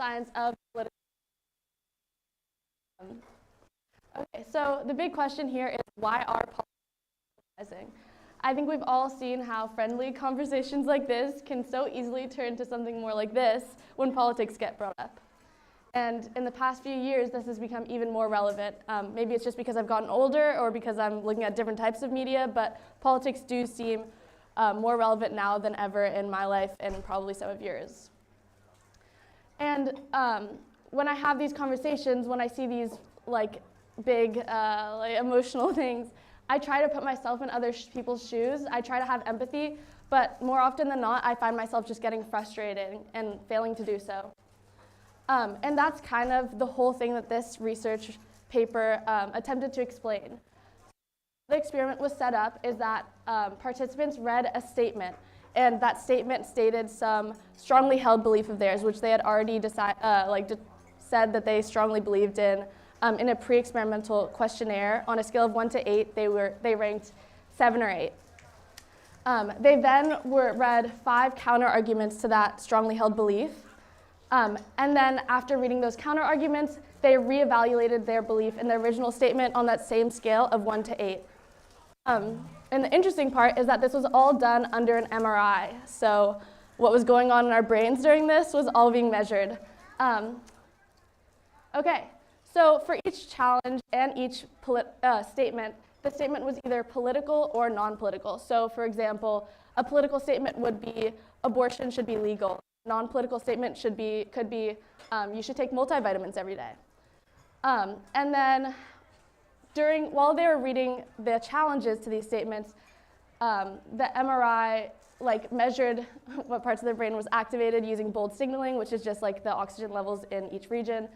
neuroscience of political. Okay, so the big question here is, why are politics polarizing? I think we've all seen how friendly conversations like this can so easily turn to something more like this when politics get brought up. And in the past few years, this has become even more relevant. Maybe it's just because I've gotten older or because I'm looking at different types of media, but politics do seem more relevant now than ever in my life and probably some of yours. And when I have these conversations, when I see these big emotional things, I try to put myself in other people's shoes. I try to have empathy, but more often than not, I find myself just getting frustrated and failing to do so. And that's kind of the whole thing that this research paper attempted to explain. The experiment was set up is that participants read a statement, and that statement stated some strongly held belief of theirs, which they had already said that they strongly believed in a pre-experimental questionnaire. On a scale of 1 to 8, they ranked 7 or 8. They then read 5 counter-arguments to that strongly held belief. And then after reading those counter-arguments, they reevaluated their belief in the original statement on that same scale of 1 to 8. And the interesting part is that this was all done under an MRI. So what was going on in our brains during this was all being measured. Okay, so for each challenge and each statement, the statement was either political or non-political. So for example, a political statement would be abortion should be legal. Non-political statement could be you should take multivitamins every day. And then while they were reading the challenges to these statements, the MRI measured what parts of their brain was activated using bold signaling, which is just the oxygen levels in each region.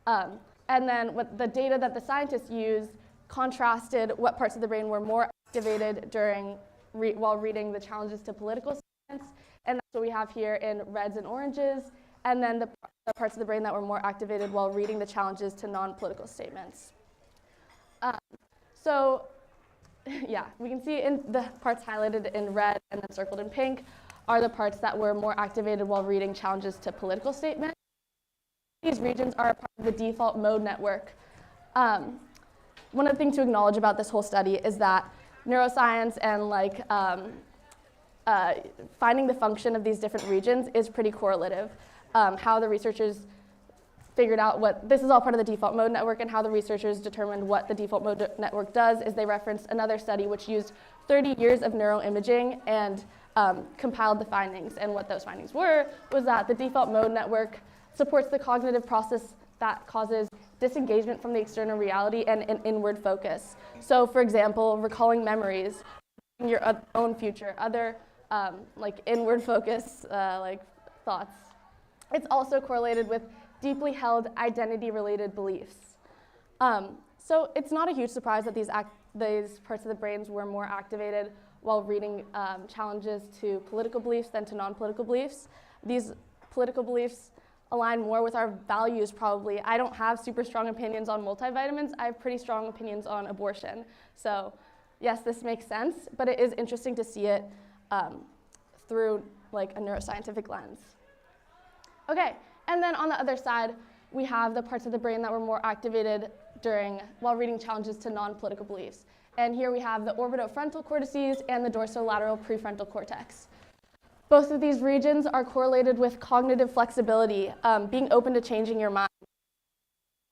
And then what the data that the scientists used contrasted what parts of the brain were more activated while reading the challenges to political statements. And that's what we have here in reds and oranges, and then the parts of the brain that were more activated while reading the challenges to non-political statements. So yeah, we can see in the parts highlighted in red and then circled in pink are the parts that were more activated while reading challenges to political statements. These regions are a part of the default mode network. One of the things to acknowledge about this whole study is that neuroscience and finding the function of these different regions is pretty correlative. How the researchers figured out this is all part of the default mode network, and how the researchers determined what the default mode network does is they referenced another study which used 30 years of neuroimaging and compiled the findings. And what those findings was that the default mode network supports the cognitive process that causes disengagement from the external reality and an inward focus. So for example, recalling memories, your own future, other inward focus thoughts. It's also correlated with deeply held identity-related beliefs. So it's not a huge surprise that these parts of the brains were more activated while reading challenges to political beliefs than to non-political beliefs. These political beliefs align more with our values probably. I don't have super strong opinions on multivitamins. I have pretty strong opinions on abortion. So yes, this makes sense, but it is interesting to see it through a neuroscientific lens. Okay, and then on the other side, we have the parts of the brain that were more activated while reading challenges to non-political beliefs. And here we have the orbitofrontal cortices and the dorsolateral prefrontal cortex. Both of these regions are correlated with cognitive flexibility, being open to changing your mind.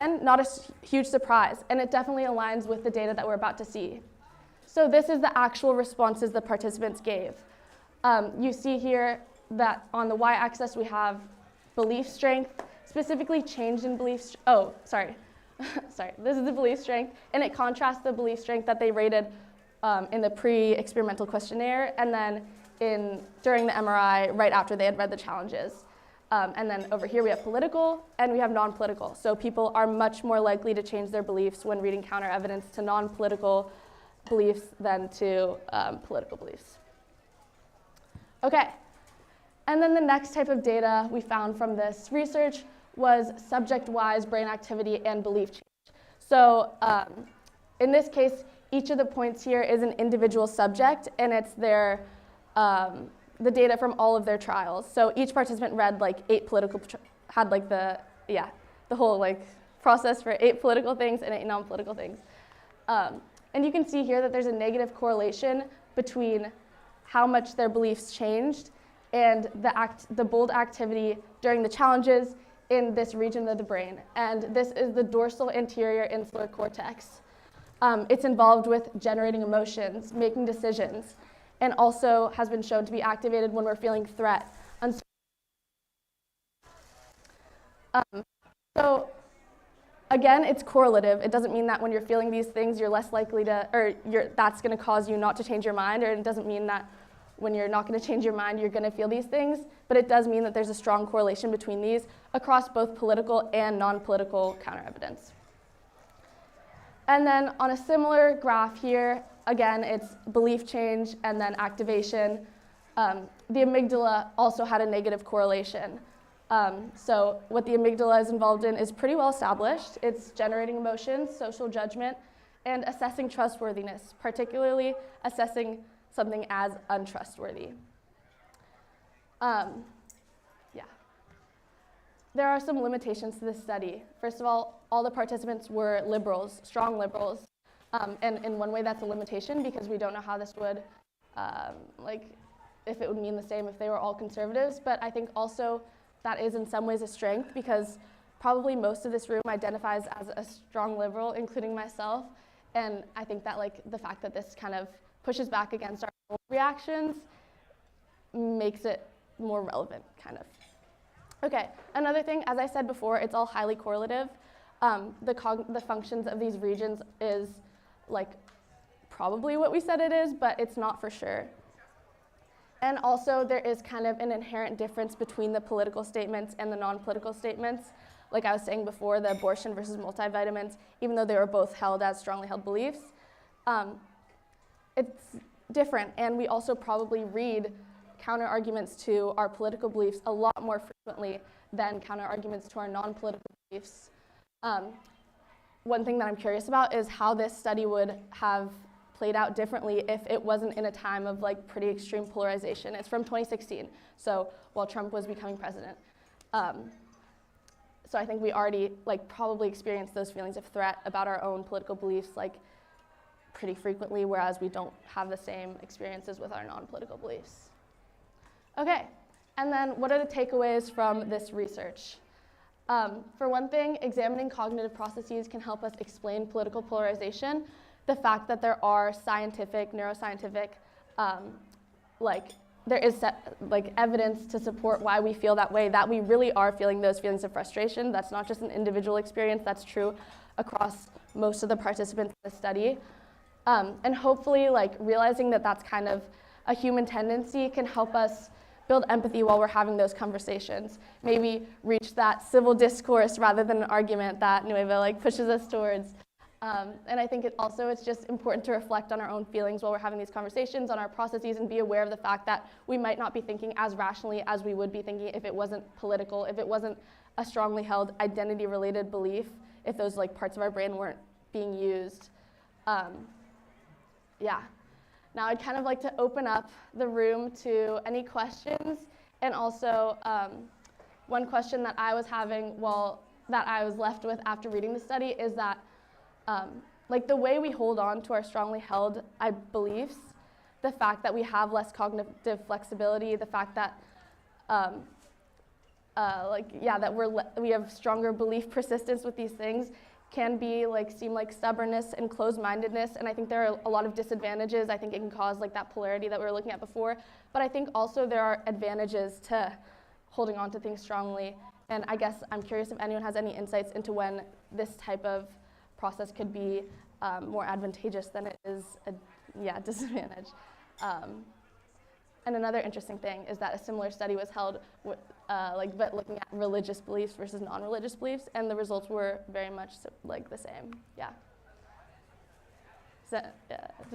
And not a huge surprise, and it definitely aligns with the data that we're about to see. So this is the actual responses the participants gave. You see here that on the y-axis we have belief strength, specifically change in belief sorry, this is the belief strength, and it contrasts the belief strength that they rated in the pre-experimental questionnaire, and then during the MRI right after they had read the challenges. And then over here we have political and we have non-political. So people are much more likely to change their beliefs when reading counter evidence to non-political beliefs than to political beliefs. Okay, and then the next type of data we found from this research was subject-wise brain activity and belief change. So in this case, each of the points here is an individual subject, and it's the data from all of their trials. So each participant read 8 political had like the whole like process for 8 political things and 8 non-political things. And you can see here that there's a negative correlation between how much their beliefs changed and the bold activity during the challenges in this region of the brain. And this is the dorsal anterior insular cortex. It's involved with generating emotions, making decisions, and also has been shown to be activated when we're feeling threat. So again, it's correlative. It doesn't mean that when you're feeling these things, you're less likely to, or that's going to cause you not to change your mind, or it doesn't mean that when you're not going to change your mind, you're going to feel these things, but it does mean that there's a strong correlation between these across both political and non-political counter-evidence. And then on a similar graph here, again, it's belief change and then activation. The amygdala also had a negative correlation. So what the amygdala is involved in is pretty well established. It's generating emotions, social judgment, and assessing trustworthiness, particularly assessing something as untrustworthy. There are some limitations to this study. First of all the participants were liberals, strong liberals. And in one way that's a limitation because we don't know how this would, if it would mean the same if they were all conservatives. But I think also that is in some ways a strength because probably most of this room identifies as a strong liberal, including myself. And I think that the fact that this kind of pushes back against our own reactions makes it more relevant, kind of. Okay, another thing, as I said before, it's all highly correlative. The functions of these regions is probably what we said it is, but it's not for sure. And also there is kind of an inherent difference between the political statements and the non-political statements. Like I was saying before, the abortion versus multivitamins, even though they were both held as strongly held beliefs, it's different. And we also probably read counter-arguments to our political beliefs a lot more frequently than counter-arguments to our non-political beliefs. One thing that I'm curious about is how this study would have played out differently if it wasn't in a time of pretty extreme polarization. It's from 2016, so while Trump was becoming president. So I think we already probably experienced those feelings of threat about our own political beliefs pretty frequently, whereas we don't have the same experiences with our non-political beliefs. Okay, and then what are the takeaways from this research? For one thing, examining cognitive processes can help us explain political polarization. The fact that there are scientific, neuroscientific, there is evidence to support why we feel that way, that we really are feeling those feelings of frustration. That's not just an individual experience, that's true across most of the participants in the study. And hopefully realizing that that's kind of a human tendency can help us build empathy while we're having those conversations. Maybe reach that civil discourse rather than an argument that Nueva pushes us towards. And I think it's just important to reflect on our own feelings while we're having these conversations, on our processes, and be aware of the fact that we might not be thinking as rationally as we would be thinking if it wasn't political, if it wasn't a strongly held identity-related belief, if those parts of our brain weren't being used. Now I'd kind of like to open up the room to any questions, and also one question that I was having that I was left with after reading the study is that the way we hold on to our strongly held beliefs, the fact that we have less cognitive flexibility, the fact that that we have stronger belief persistence with these things can be seem like stubbornness and closed-mindedness, and I think there are a lot of disadvantages. I think it can cause that polarity that we were looking at before, but I think also there are advantages to holding on to things strongly, and I guess I'm curious if anyone has any insights into when this type of process could be more advantageous than it is a disadvantage. And another interesting thing is that a similar study was held but looking at religious beliefs versus non-religious beliefs, and the results were very much the same. Yeah. So,